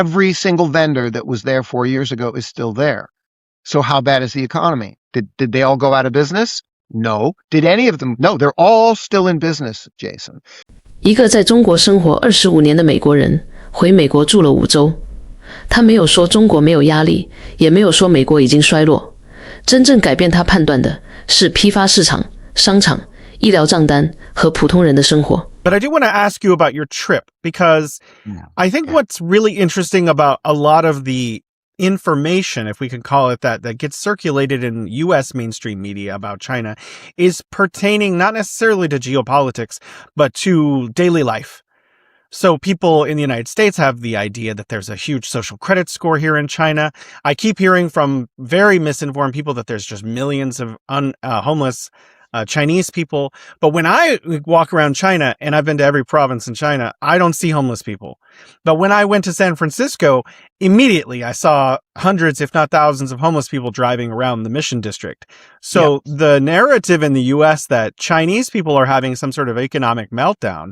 Every single vendor that was there 4 years ago is still there. So how bad is the economy? Did they all go out of business? No. Did any of them? No, they're all still in business, Jason. 一个在中国生活25年的美国人回美国住了5周，他没有说中国没有压力，也没有说美国已经衰落。真正改变他判断的是批发市场、商场、医疗账单和普通人的生活。But I do want to ask you about your trip because I think what's really interesting about a lot of the information, if we can call it that gets circulated in U.S. mainstream media about China is pertaining not necessarily to geopolitics, but to daily life. So people in the United States have the idea that there's a huge social credit score here in China. I keep hearing from very misinformed people that there's just millions of homeless Chinese people. But when I walk around China, and I've been to every province in China, I don't see homeless people. But when I went to San Francisco, immediately I saw hundreds, if not thousands, of homeless people driving around the Mission District. So the narrative in the US that Chinese people are having some sort of economic meltdown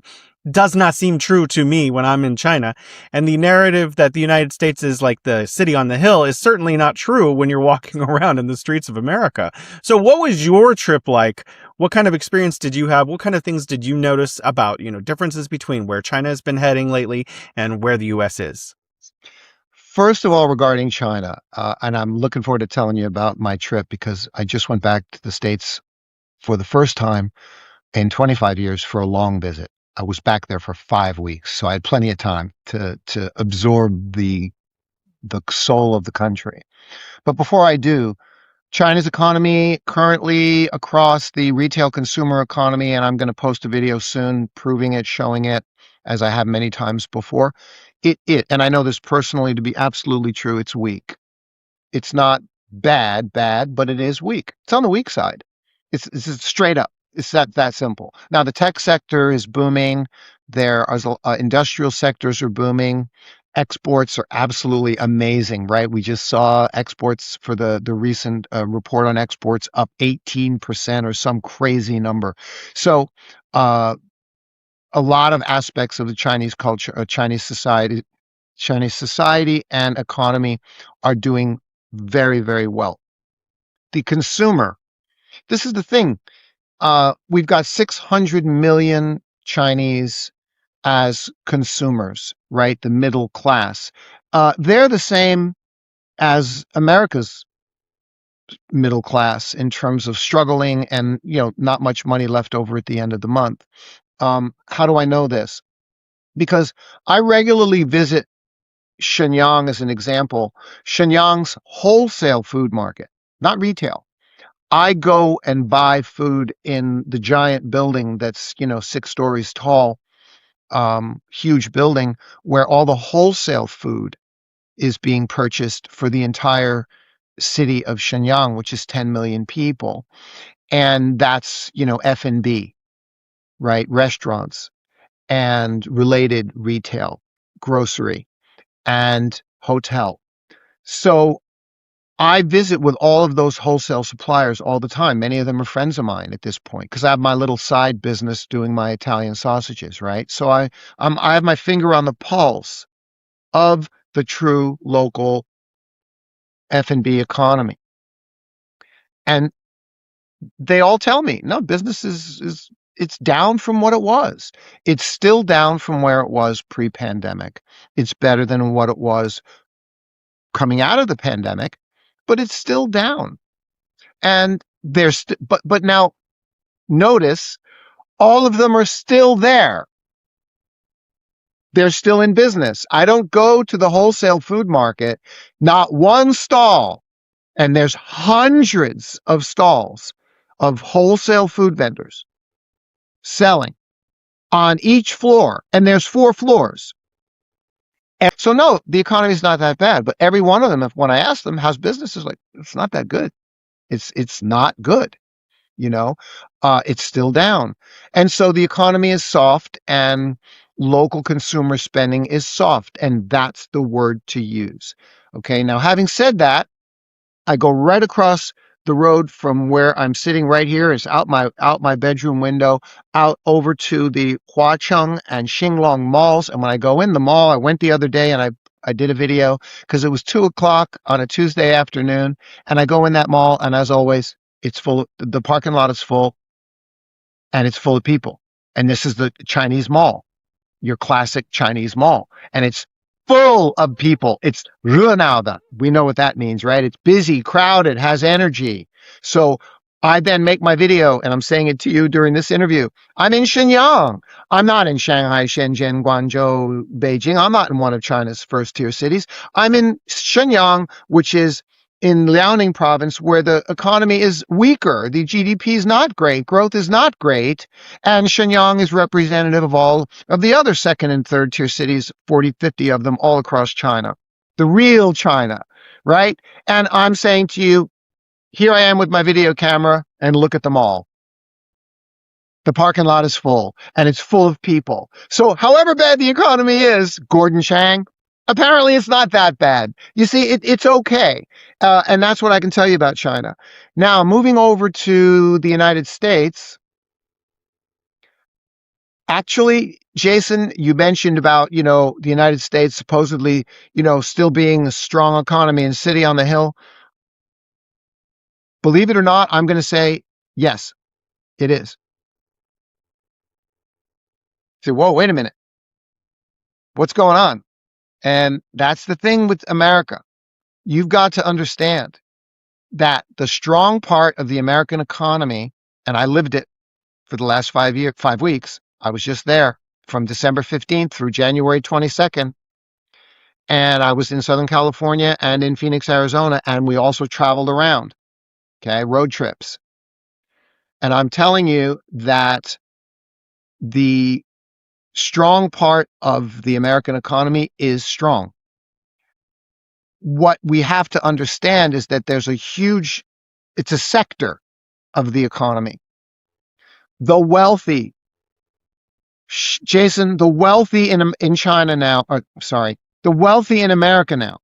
does not seem true to me when I'm in China. And the narrative that the United States is like the city on the hill is certainly not true when you're walking around in the streets of America. So what was your trip like? What kind of experience did you have? What kind of things did you notice about, differences between where China has been heading lately and where the US is? First of all, regarding China, and I'm looking forward to telling you about my trip because I just went back to the States for the first time in 25 years for a long visit. I was back there for 5 weeks, so I had plenty of time to absorb the soul of the country. But before I do, China's economy currently across the retail consumer economy, and I'm going to post a video soon proving it, showing it, as I have many times before. And I know this personally to be absolutely true, it's weak. It's not bad, but it is weak. It's on the weak side. It's straight up. It's that simple. Now, the tech sector is booming. There are industrial sectors are booming. Exports are absolutely amazing, right? We just saw exports for the recent report on exports up 18% or some crazy number. So a lot of aspects of the Chinese culture, Chinese society and economy are doing very, very well. The consumer, this is the thing. We've got 600 million Chinese as consumers, right? The middle class. They're the same as America's middle class in terms of struggling and, not much money left over at the end of the month. How do I know this? Because I regularly visit Shenyang as an example. Shenyang's wholesale food market, not retail. I go and buy food in the giant building that's, 6 stories tall, huge building where all the wholesale food is being purchased for the entire city of Shenyang, which is 10 million people. And that's, F&B, right? Restaurants and related retail, grocery and hotel. So I visit with all of those wholesale suppliers all the time. Many of them are friends of mine at this point because I have my little side business doing my Italian sausages, right? So I have my finger on the pulse of the true local F&B economy. And they all tell me, no, business it's down from what it was. It's still down from where it was pre-pandemic. It's better than what it was coming out of the pandemic, but it's still down. And there's, but now notice all of them are still there. They're still in business. I don't go to the wholesale food market, not one stall, and there's hundreds of stalls of wholesale food vendors selling on each floor, and there's 4 floors. And so no, the economy is not that bad, but every one of them, when I ask them how's business, is like, it's not that good. It's not good. It's still down. And so the economy is soft and local consumer spending is soft. And that's the word to use. Okay. Now, having said that, I go right across the road from where I'm sitting right here is out my bedroom window, out over to the Huacheng and Xinglong malls. And when I go in the mall, I went the other day and I did a video because it was 2:00 on a Tuesday afternoon, and I go in that mall, and as always, it's full. The parking lot is full, and it's full of people. And this is the Chinese mall, your classic Chinese mall, and it's full of people. It's 热闹的. We know what that means, right? It's busy, crowded, has energy. So I then make my video, and I'm saying it to you during this interview. I'm in Shenyang. I'm not in Shanghai, Shenzhen, Guangzhou, Beijing. I'm not in one of China's first-tier cities. I'm in Shenyang, which is in Liaoning province, where the economy is weaker. The GDP is not great. Growth is not great. And Shenyang is representative of all of the other second and third tier cities, 40, 50 of them all across China. The real China, right? And I'm saying to you, here I am with my video camera, and look at them all. The parking lot is full, and it's full of people. So however bad the economy is, Gordon Chang, apparently it's not that bad. You see, it's okay. And that's what I can tell you about China. Now, moving over to the United States. Actually, Jason, you mentioned about, the United States supposedly, still being a strong economy and city on the hill. Believe it or not, I'm going to say, yes, it is. Say, whoa, wait a minute. What's going on? And that's the thing with America. You've got to understand that the strong part of the American economy, and I lived it for the last 5 weeks. I was just there from December 15th through January 22nd. And I was in Southern California and in Phoenix, Arizona, and we also traveled around. Okay, road trips. And I'm telling you that the strong part of the American economy is strong. What we have to understand is that there's it's a sector of the economy. The wealthy, Jason, the wealthy in China now, the wealthy in America now,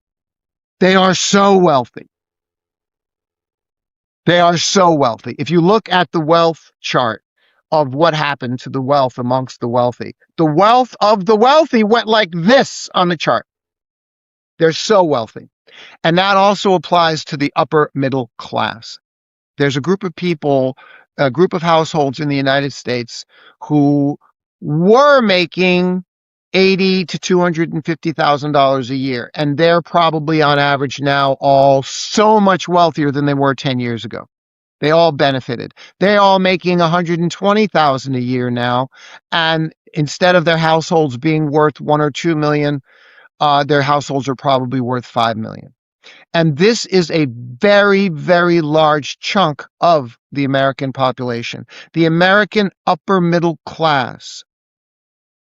they are so wealthy. They are so wealthy. If you look at the wealth chart of what happened to the wealth amongst the wealth of the wealthy went like this on the chart. They're so wealthy. And that also applies to the upper middle class. There's a group of people, a group of households in the United States who were making $80,000 to $250,000 a year. And they're probably on average now all so much wealthier than they were 10 years ago. They all benefited. They're all making $120,000 a year now. And instead of their households being worth 1 or 2 million, their households are probably worth 5 million. And this is a very, very large chunk of the American population. The American upper middle class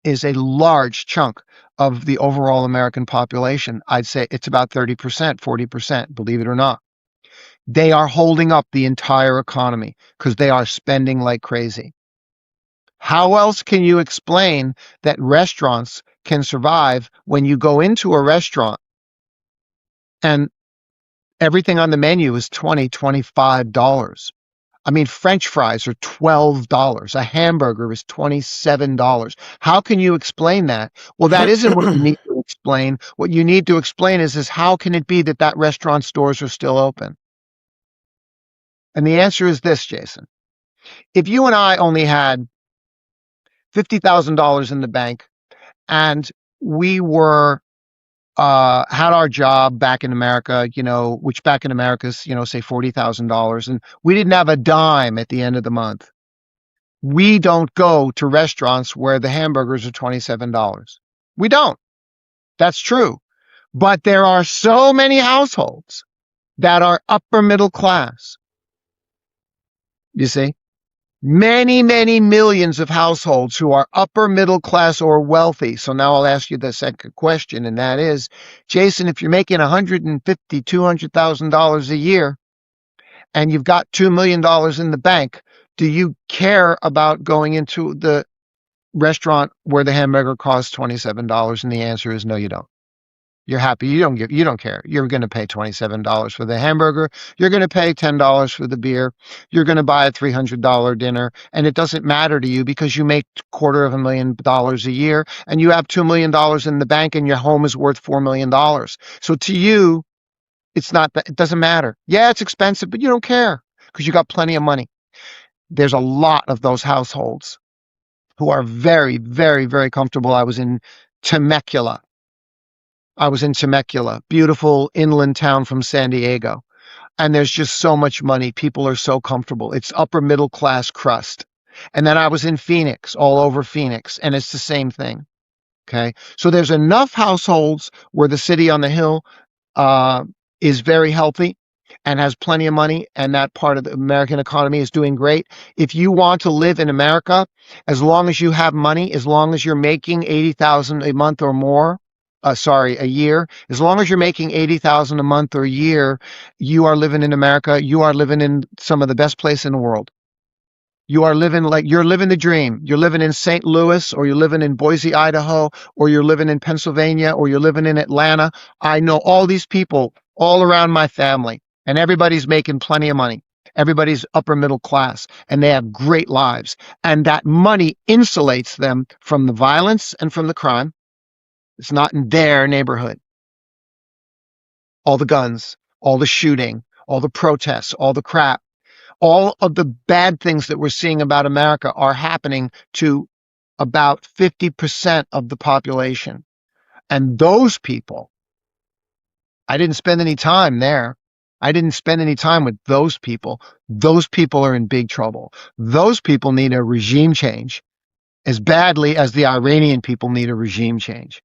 is a large chunk of the overall American population. I'd say it's about 30%, 40%, believe it or not. They are holding up the entire economy because they are spending like crazy. How else can you explain that restaurants can survive when you go into a restaurant and everything on the menu is $20, $25? I mean, French fries are $12. A hamburger is $27. How can you explain that? Well, that isn't what you need to explain. What you need to explain is how can it be that restaurant's doors are still open? And the answer is this, Jason. If you and I only had $50,000 in the bank and we were had our job back in America, which back in America is, say $40,000, and we didn't have a dime at the end of the month, we don't go to restaurants where the hamburgers are $27. We don't. That's true. But there are so many households that are upper middle class. You see? Many, many millions of households who are upper middle class or wealthy. So now I'll ask you the second question, and that is, Jason, if you're making $150,000, $200,000 a year and you've got $2 million in the bank, do you care about going into the restaurant where the hamburger costs $27? And the answer is no, you don't. You're happy. You don't care. You're going to pay $27 for the hamburger. You're going to pay $10 for the beer. You're going to buy a $300 dinner, and it doesn't matter to you because you make $250,000 a year and you have $2 million in the bank and your home is worth $4 million. So to you, it's not that, it doesn't matter. Yeah, it's expensive, but you don't care because you got plenty of money. There's a lot of those households who are very, very, very comfortable. I was in Temecula, beautiful inland town from San Diego. And there's just so much money. People are so comfortable. It's upper middle class crust. And then I was in Phoenix, all over Phoenix, and it's the same thing. Okay. So there's enough households where the city on the hill is very healthy and has plenty of money, and that part of the American economy is doing great. If you want to live in America, as long as you have money, as long as you're making $80,000 a month or more, a year, as long as you're making $80,000 a month or a year, you are living in America. You are living in some of the best place in the world. You're living the dream. You're living in St. Louis, or you're living in Boise, Idaho, or you're living in Pennsylvania, or you're living in Atlanta. I know all these people all around my family, and everybody's making plenty of money. Everybody's upper middle class, and they have great lives. And that money insulates them from the violence and from the crime. It's not in their neighborhood. All the guns, all the shooting, all the protests, all the crap, all of the bad things that we're seeing about America are happening to about 50% of the population. And those people, I didn't spend any time there. I didn't spend any time with those people. Those people are in big trouble. Those people need a regime change as badly as the Iranian people need a regime change.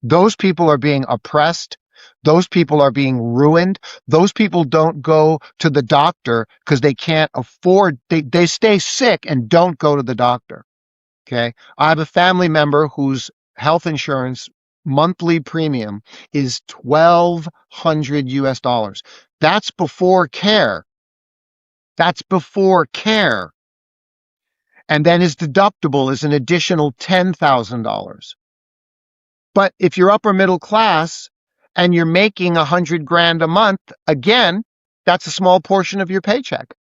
Those people are being oppressed. Those people are being ruined. Those people don't go to the doctor because they can't afford, they stay sick and don't go to the doctor. Okay. I have a family member whose health insurance monthly premium is $1,200 US. That's before care. And then his deductible is an additional $10,000. But if you're upper middle class and you're making $100,000 a month, again, that's a small portion of your paycheck.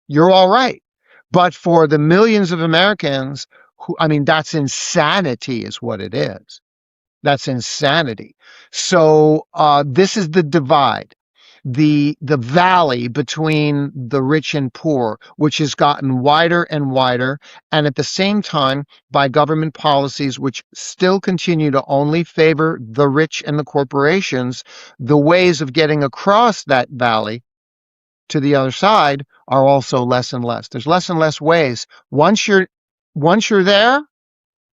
You're all right. But for the millions of Americans that's insanity is what it is. That's insanity. So this is the divide, the valley between the rich and poor, which has gotten wider and wider, and at the same time, by government policies which still continue to only favor the rich and the corporations, the ways of getting across that valley to the other side are also less and less. There's less and less ways. Once you're there,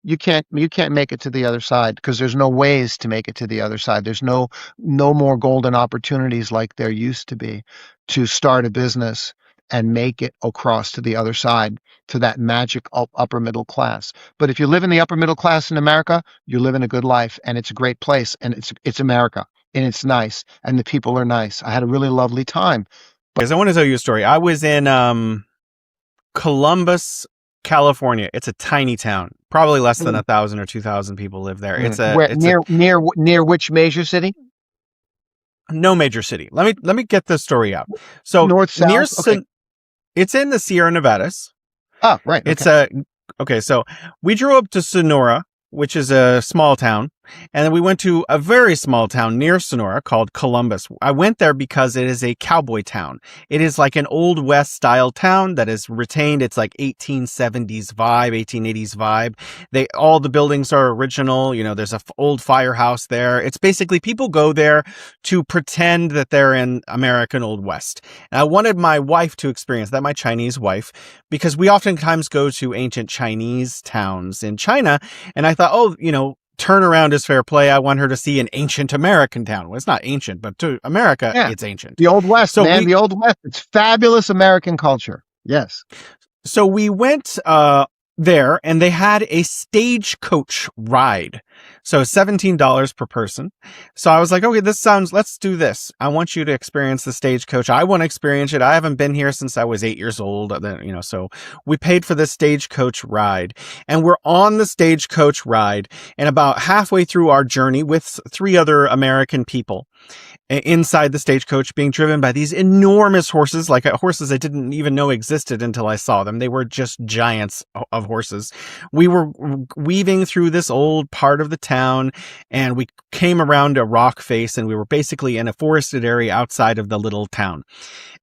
you can't make it to the other side because there's no ways to make it to the other side. There's no more golden opportunities like there used to be to start a business and make it across to the other side, to that magic upper middle class. But if you live in the upper middle class in America, you're living a good life, and it's a great place, and it's America, and it's nice, and the people are nice. I had a really lovely time. Because I want to tell you a story. I was in Columbus, California. It's a tiny town. Probably less than 1,000 or 2,000 people live there. It's near which major city? No major city. Let me get this story out. So north, south. Okay. It's in the Sierra Nevadas. Oh, right. Okay. So we drove up to Sonora, which is a small town, and then we went to a very small town near Sonora called Columbus. I went there because it is a cowboy town. It is like an Old West style town that is retained its like 1870s vibe, 1880s vibe. All the buildings are original. There's a old firehouse there. It's basically people go there to pretend that they're in American Old West. And I wanted my wife to experience that, my Chinese wife, because we oftentimes go to ancient Chinese towns in China. And I thought, turnaround is fair play. I want her to see an ancient American town. Well, it's not ancient, but to America, It's ancient. The Old West, the Old West. It's fabulous American culture. Yes. So we went there, and they had a stagecoach ride. So $17 per person. So I was like, okay, let's do this. I want you to experience the stagecoach. I want to experience it. I haven't been here since I was 8 years old. So we paid for the stagecoach ride, and we're on the stagecoach ride, and about halfway through our journey with 3 other American people inside the stagecoach being driven by these enormous horses, like horses I didn't even know existed until I saw them. They were just giants of horses. We were weaving through this old part of the town, and we came around a rock face, and we were basically in a forested area outside of the little town.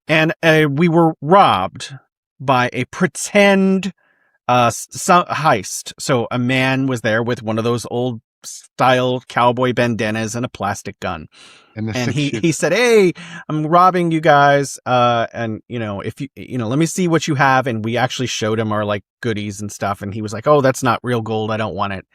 And we were robbed by a pretend heist. So a man was there with one of those old style cowboy bandanas and a plastic gun. And he said, "Hey, I'm robbing you guys. And if let me see what you have." And we actually showed him our like goodies and stuff. And he was like, "Oh, that's not real gold. I don't want it."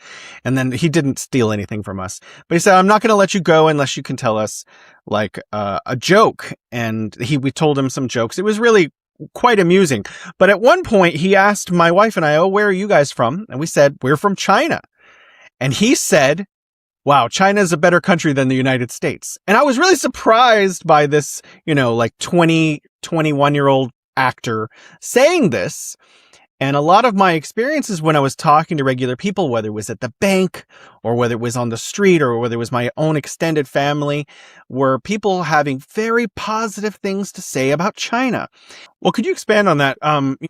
And then he didn't steal anything from us, but he said, "I'm not going to let you go unless you can tell us like a joke." And we told him some jokes. It was really quite amusing. But at one point he asked my wife and I, "Oh, where are you guys from?" And we said, "We're from China." And he said, "Wow, China is a better country than the United States." And I was really surprised by this, like 21-year-old actor saying this. And a lot of my experiences when I was talking to regular people, whether it was at the bank or whether it was on the street or whether it was my own extended family, were people having very positive things to say about China. Well, could you expand on that?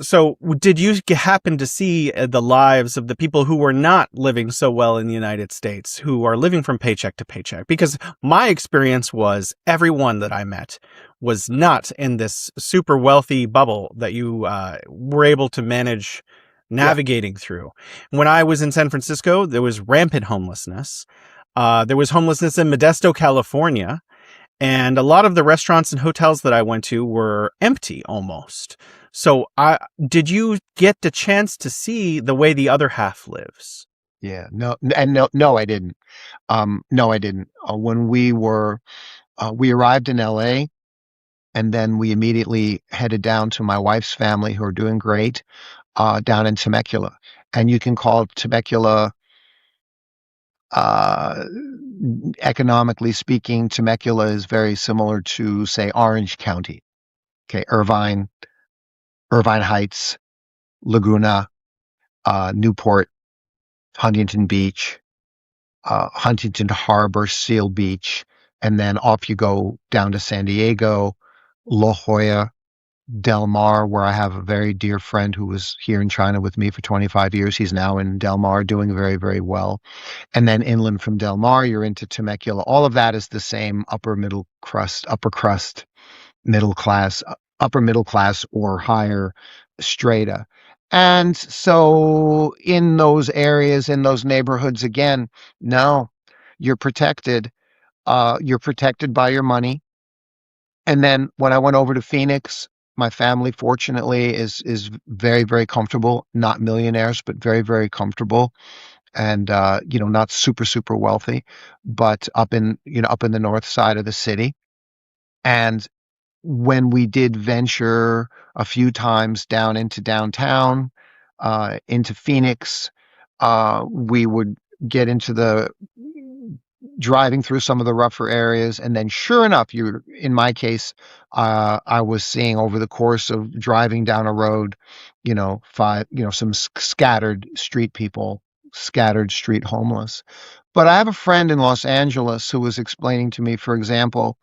So did you happen to see the lives of the people who were not living so well in the United States, who are living from paycheck to paycheck? Because my experience was everyone that I met was not in this super wealthy bubble that you were able to manage navigating through. When I was in San Francisco, there was rampant homelessness. There was homelessness in Modesto, California. And a lot of the restaurants and hotels that I went to were empty almost. So did you get the chance to see the way the other half lives? Yeah, no, I didn't. No, I didn't. When we arrived in LA, and then we immediately headed down to my wife's family, who are doing great, down in Temecula. And you can call Temecula, economically speaking, Temecula is very similar to, say, Orange County. Okay, Irvine Heights, Laguna, Newport, Huntington Beach, Huntington Harbor, Seal Beach, and then off you go down to San Diego, La Jolla, Del Mar, where I have a very dear friend who was here in China with me for 25 years. He's now in Del Mar doing very, very well. And then inland from Del Mar, you're into Temecula. All of that is the same upper crust, middle class, upper middle class or higher strata. And so in those areas, in those neighborhoods, again, no, you're protected. You're protected by your money. And then when I went over to Phoenix, my family, fortunately, is very, very comfortable. Not millionaires, but very, very comfortable, and not super, super wealthy, but up in the north side of the city. And when we did venture a few times down into downtown, into Phoenix, we would get into the driving through some of the rougher areas, and then sure enough, in my case, I was seeing over the course of driving down a road, some scattered street people, scattered street homeless. But I have a friend in Los Angeles who was explaining to me, for example,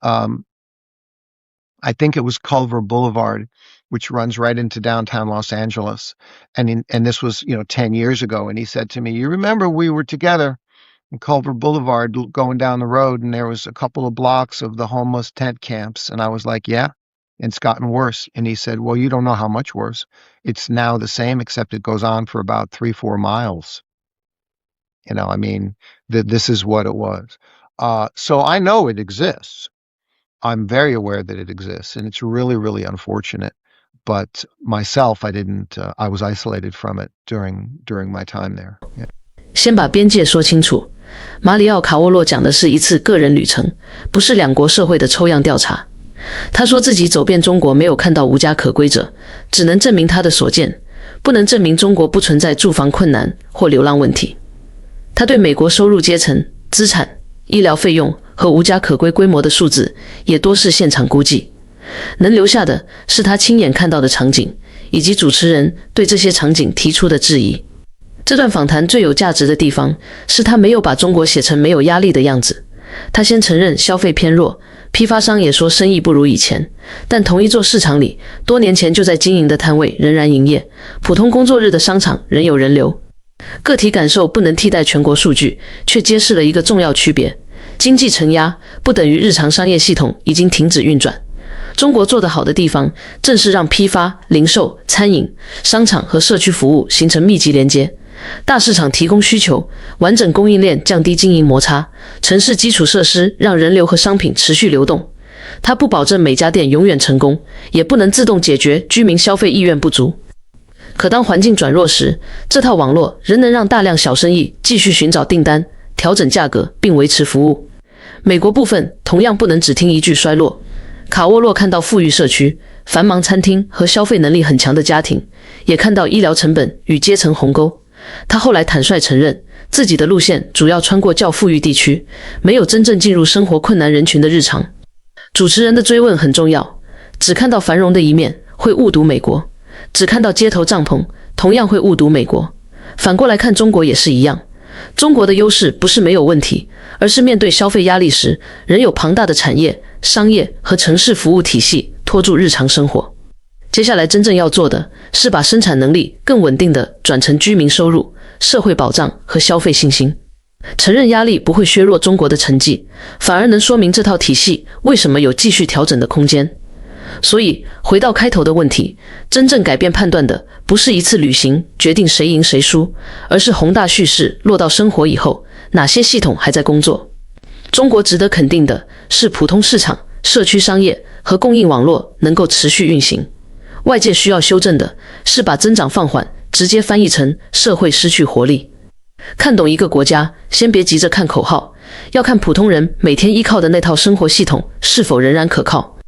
I think it was Culver Boulevard, which runs right into downtown Los Angeles, and this was 10 years ago, and he said to me, "You remember we were together in Culver Boulevard going down the road, and there was a couple of blocks of the homeless tent camps." And I was like, "Yeah, it's gotten worse." And he said, "Well, you don't know how much worse. It's now the same, except it goes on for about 3-4 miles." This is what it was. So I know it exists. I'm very aware that it exists, and it's really, really unfortunate. But myself, I was isolated from it during my time there. Yeah. 先把边界说清楚。马里奥·卡沃洛讲的是一次个人旅程，不是两国社会的抽样调查。他说自己走遍中国没有看到无家可归者，只能证明他的所见。不能证明中国不存在住房困难或流浪问题。他对美国收入阶层、资产、医疗费用和无家可归规模的数字也多是现场估计，能留下的是他亲眼看到的场景，以及主持人对这些场景提出的质疑。这段访谈最有价值的地方是他没有把中国写成没有压力的样子。他先承认消费偏弱，批发商也说生意不如以前，但同一座市场里，多年前就在经营的摊位仍然营业，普通工作日的商场仍有人流。个体感受不能替代全国数据，却揭示了一个重要区别：经济承压不等于日常商业系统已经停止运转。中国做得好的地方，正是让批发、零售、餐饮、商场和社区服务形成密集连接。大市场提供需求，完整供应链降低经营摩擦，城市基础设施让人流和商品持续流动。它不保证每家店永远成功，也不能自动解决居民消费意愿不足。可当环境转弱时，这套网络仍能让大量小生意继续寻找订单、调整价格并维持服务。美国部分同样不能只听一句衰落。卡沃洛看到富裕社区、繁忙餐厅和消费能力很强的家庭，也看到医疗成本与阶层鸿沟。他后来坦率承认，自己的路线主要穿过较富裕地区，没有真正进入生活困难人群的日常。主持人的追问很重要，只看到繁荣的一面会误读美国，只看到街头帐篷同样会误读美国。反过来看中国也是一样，中国的优势不是没有问题，而是面对消费压力时，仍有庞大的产业、商业和城市服务体系拖住日常生活。接下来真正要做的是把生产能力更稳定地转成居民收入、社会保障和消费信心。承认压力不会削弱中国的成绩，反而能说明这套体系为什么有继续调整的空间。所以回到开头的问题，真正改变判断的不是一次旅行决定谁赢谁输，而是宏大叙事落到生活以后，哪些系统还在工作。中国值得肯定的是普通市场、社区商业和供应网络能够持续运行。外界需要修正的是把增长放缓直接翻译成社会失去活力。看懂一个国家，先别急着看口号，要看普通人每天依靠的那套生活系统是否仍然可靠。